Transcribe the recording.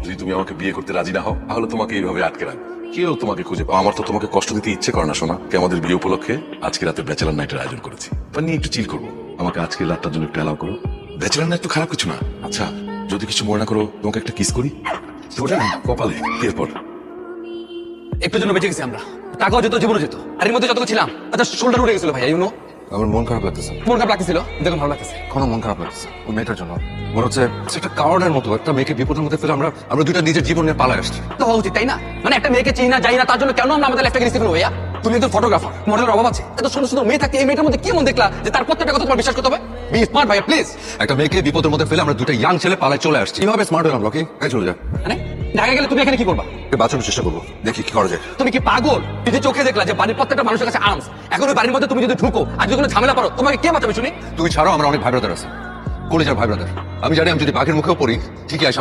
যদি তুমি আমাকে বিয়ে করতে রাজি না হও তাহলে তোমাকে এইভাবে আটকে রাখবে, কেউ তোমাকে খুঁজে পাও। আমার তো তোমাকে কষ্ট দিতে ইচ্ছে করে না সোনা। আমাদের বিয়ে উপলক্ষে আজকে রাতে ব্যাচেলার নাইটের আয়োজন করেছি, তা নিয়ে একটু চিল করবো। আমাকে আজকে রাতটার জন্য একটু অ্যালাউ করো। ব্যাচেলার নাইট তো খারাপ কিছু না। আচ্ছা যদি কিছু মনে না করো, তোমাকে একটা কিস করি কপালে। এরপর একটু জন্য বেঁচে গেছি আমরা, টাকাও যেত, জীবনও যেত। আর এর মধ্যে যতক্ষণ ছিলাম আচ্ছা শোল্ডার উঠে গেছিল ভাই, ইউনো। আমার মন খারাপ লাগতেছে, মন খারাপ লাগতেছিল, দেখুন ভালো লাগতেছে। কোনো মন খারাপ লাগতেছে ওই মেয়েটার জন্য। মনে হচ্ছে একটা কাওয়ার্ডের মতো একটা মেয়েকে বিপদের মধ্যে ফেলে আমরা দুইটা নিজের জীবন নিয়ে পালায় আসছি। তো হওয়া উচিত তাই না? মানে একটা মেয়েকে চিনি না যাই না তার জন্য কেন আমরা আমাদের লাইফটাকে রিস্ক নেবো ভাইয়া? তুমি একজন ফটোগ্রাফার, মডেলের অভাব আছে, এত সুন্দর সুন্দর মেয়ে থাকতে এই মেয়েটার মধ্যে কি মন দেখলা যে তার প্রত্যেকটা কথা তোমার বিশ্বাস করতে হবে? বি স্মার্ট ভাইয়া প্লিজ। একটা মেয়েকে বিপদের মধ্যে ফেলে আমরা দুইটা ইয়াং ছেলে পালায় চলে আসছি। কিভাবে স্মার্ট হলাম রকি? চলে যা, মানে ঢাকা গেলে তুমি এখানে কি করবা? বাঁচানোর চেষ্টা করবো, দেখি কি করা যায়। তুমি কি পাগল? নিজে চোখে দেখলা যে বাড়ির প্রত্যেকটা মানুষের কাছে আর্মস। এখন ওই বাড়ির মধ্যে তুমি যদি ঢুকো আর যদি কোনো ঝামেলা পারো তোমাকে কে বাঁচাবে শুনি? তুই ছাড়াও আমরা অনেক ভাই ব্রাদার আছে, কলেজের ভাই ব্রাদার। আমি জানি আমি যদি বাঘের মুখেও পড়ি ঠিকই আসা